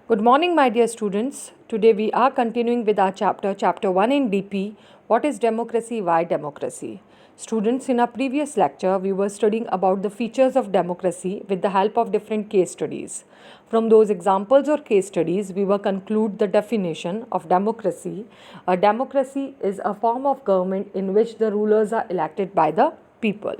Good morning, my dear students. Today we are continuing with our chapter 1 in DP. What is democracy? Why democracy? Students, in our previous lecture, we were studying about the features of democracy with the help of different case studies. From those examples or case studies, we will conclude the definition of democracy. A democracy is a form of government in which the rulers are elected by the people.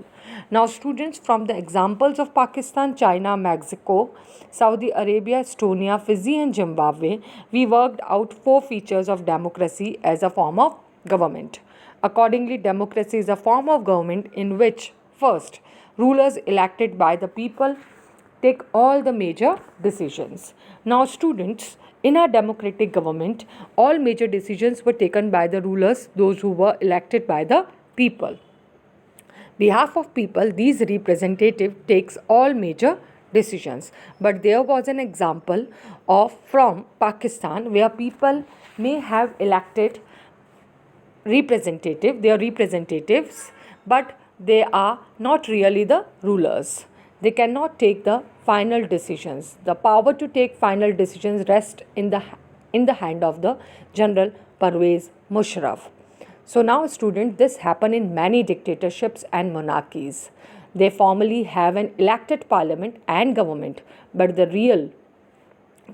Now, students, from the examples of Pakistan, China, Mexico, Saudi Arabia, Estonia, Fiji, and Zimbabwe, we worked out 4 features of democracy as a form of government. Accordingly, democracy is a form of government in which, first, rulers elected by the people take all the major decisions. Now, students, in our democratic government, all major decisions were taken by the rulers, those who were elected by the people. Behalf of people, these representative takes all major decisions. But there was an example of from Pakistan where people may have elected they are representatives, but they are not really the rulers. They cannot take the final decisions. The power to take final decisions rests in the hand of the General Parvez Musharraf. So now, student, this happen in many dictatorships and monarchies. They formally have an elected parliament and government, but the real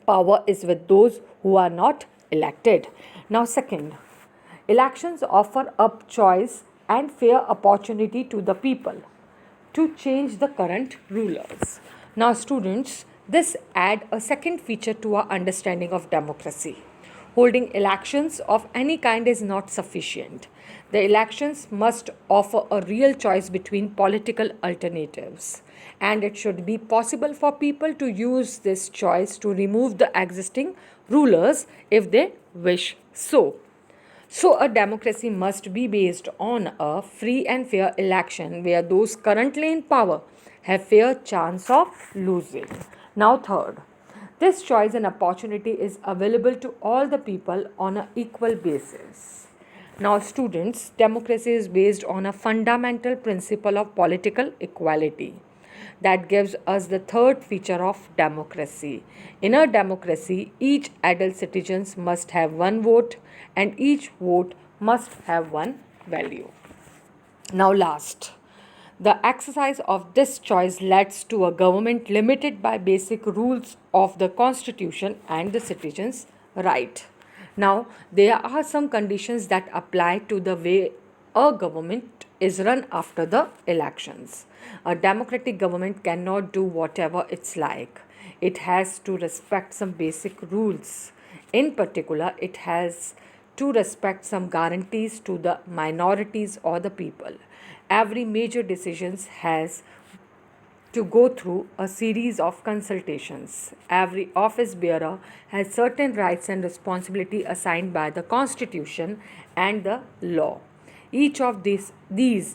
power is with those who are not elected. Now, second, elections offer up choice and fair opportunity to the people to change the current rulers. Now, students, this add a second feature to our understanding of democracy. Holding elections of any kind is not sufficient. The elections must offer a real choice between political alternatives, and it should be possible for people to use this choice to remove the existing rulers if they wish so. So, a democracy must be based on a free and fair election where those currently in power have fair chance of losing. Now, third, this choice and opportunity is available to all the people on an equal basis. Now, students, democracy is based on a fundamental principle of political equality. That gives us the third feature of democracy. In a democracy, each adult citizen must have one vote and each vote must have one value. Now, last, the exercise of this choice leads to a government limited by basic rules of the constitution and the citizens' right. Now, there are some conditions that apply to the way a government is run after the elections. A democratic government cannot do whatever it's like. It has to respect some basic rules. In particular, it has to respect some guarantees to the minorities or the people. Every major decision has to go through a series of consultations. Every office bearer has certain rights and responsibility assigned by the constitution and the law. Each of these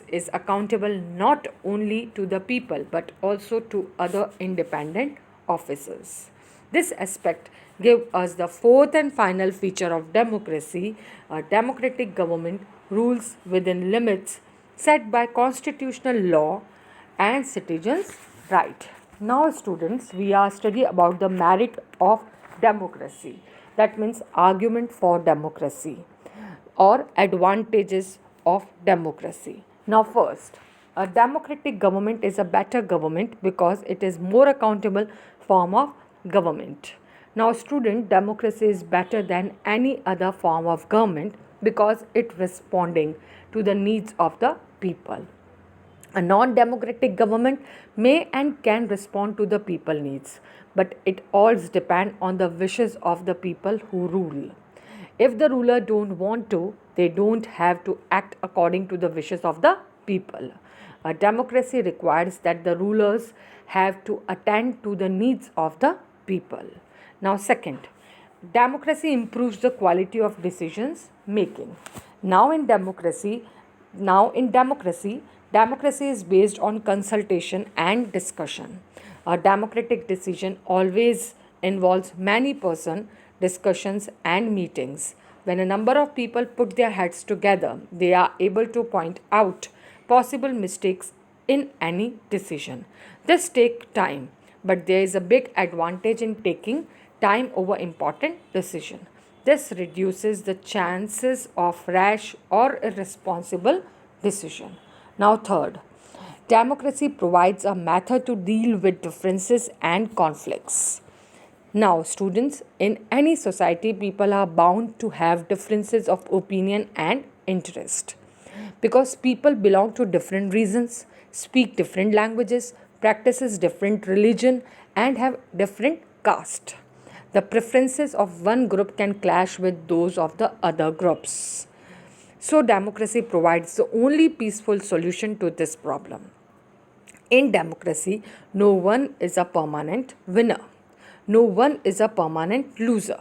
is accountable not only to the people but also to other independent officers. This aspect gives us the fourth and final feature of democracy. A democratic government rules within limits set by constitutional law and citizens' right. Now, students, we are studying about the merit of democracy. That means argument for democracy or advantages of democracy. Now, first, a democratic government is a better government because it is more accountable form of government. Now, student, democracy is better than any other form of government because it responding to the needs of the people. A non-democratic government may and can respond to the people needs, but it all depends on the wishes of the people who rule. If the ruler don't want to, they don't have to act according to the wishes of the people. A democracy requires that the rulers have to attend to the needs of the people. Now, second, democracy improves the quality of decisions making. Now in democracy, democracy is based on consultation and discussion. A democratic decision always involves many person discussions and meetings. When a number of people put their heads together, they are able to point out possible mistakes in any decision. This takes time, but there is a big advantage in taking time over important decision. This reduces the chances of rash or irresponsible decision. Now third, democracy provides a method to deal with differences and conflicts. Now, students, in any society, people are bound to have differences of opinion and interest because people belong to different reasons, speak different languages, practices different religion, and have different caste. The preferences of one group can clash with those of the other groups. So, democracy provides the only peaceful solution to this problem. In democracy, no one is a permanent winner. No one is a permanent loser.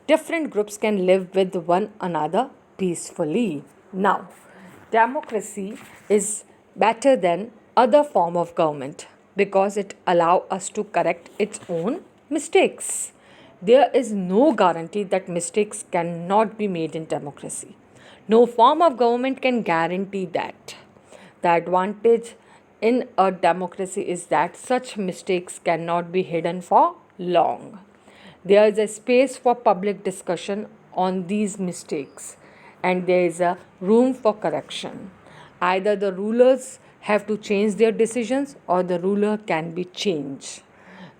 Different groups can live with one another peacefully. Now, democracy is better than other form of government because it allows us to correct its own mistakes. There is no guarantee that mistakes cannot be made in democracy. No form of government can guarantee that. The advantage in a democracy is that such mistakes cannot be hidden for long. There is a space for public discussion on these mistakes and there is a room for correction. Either the rulers have to change their decisions or the ruler can be changed.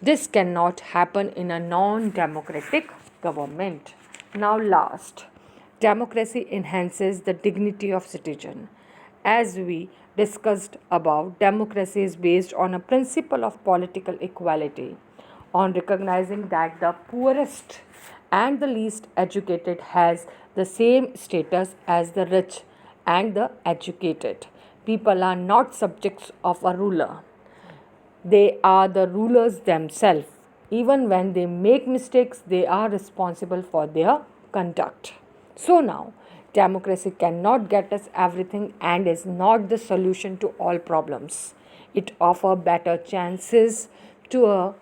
This cannot happen in a non-democratic government. Now last, democracy enhances the dignity of citizen. As we discussed above, democracy is based on a principle of political equality, on recognizing that the poorest and the least educated has the same status as the rich and the educated. People are not subjects of a ruler. They are the rulers themselves. Even when they make mistakes, they are responsible for their conduct. So now, democracy cannot get us everything and is not the solution to all problems. It offers better chances to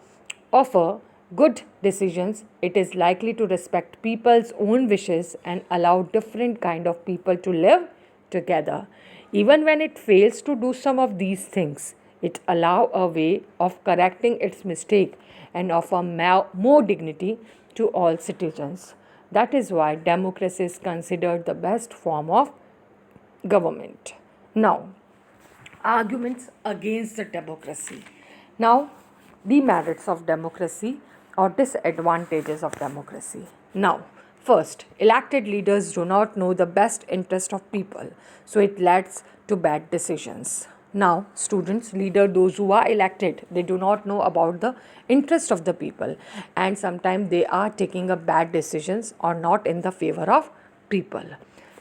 offer good decisions. It is likely to respect people's own wishes and allow different kind of people to live together. Even when it fails to do some of these things, it allows a way of correcting its mistake and offer more dignity to all citizens. That is why democracy is considered the best form of government. Now, arguments against the democracy. Now, demerits of democracy or disadvantages of democracy. Now, first, elected leaders do not know the best interest of people, so it leads to bad decisions. Now, students, leader, those who are elected, they do not know about the interest of the people, and sometimes they are taking a bad decisions or not in the favor of people.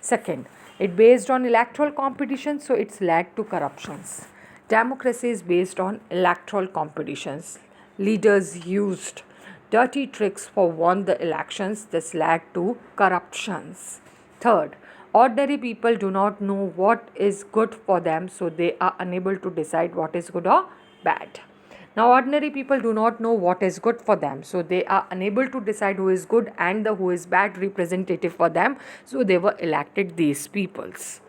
Second, it based on electoral competition, so it's led to corruptions. Democracy is based on electoral competitions. Leaders used dirty tricks for won the elections. This led to corruptions. Third, ordinary people do not know what is good for them, so they are unable to decide what is good or bad. Now, ordinary people do not know what is good for them, so they are unable to decide who is good and who is bad representative for them, so they were elected these peoples.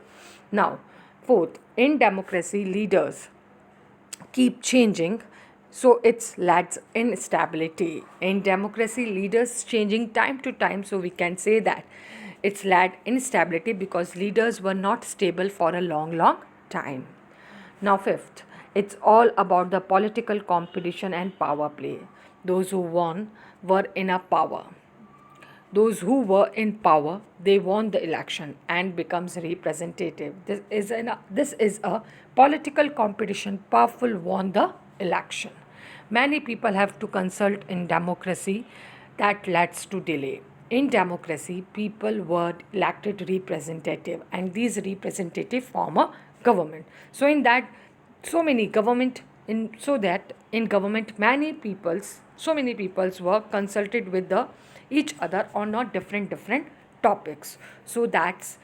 Now, fourth, in democracy, leaders keep changing, so it's lacks instability. In democracy, leaders changing time to time, so we can say that it's lacked instability because leaders were not stable for a long time. Now, fifth, it's all about the political competition and power play. Those who won were in a power. Those who were in power, they won the election and becomes representative. This is a political competition. Powerful won the election. Many people have to consult in democracy that leads to delay. In democracy, people were elected representative and these representative form a government. So in that, so many government in so that in government so many peoples were consulted with the each other on a different topics. So that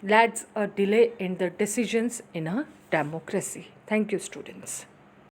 leads a delay in the decisions in a democracy. Thank you, students.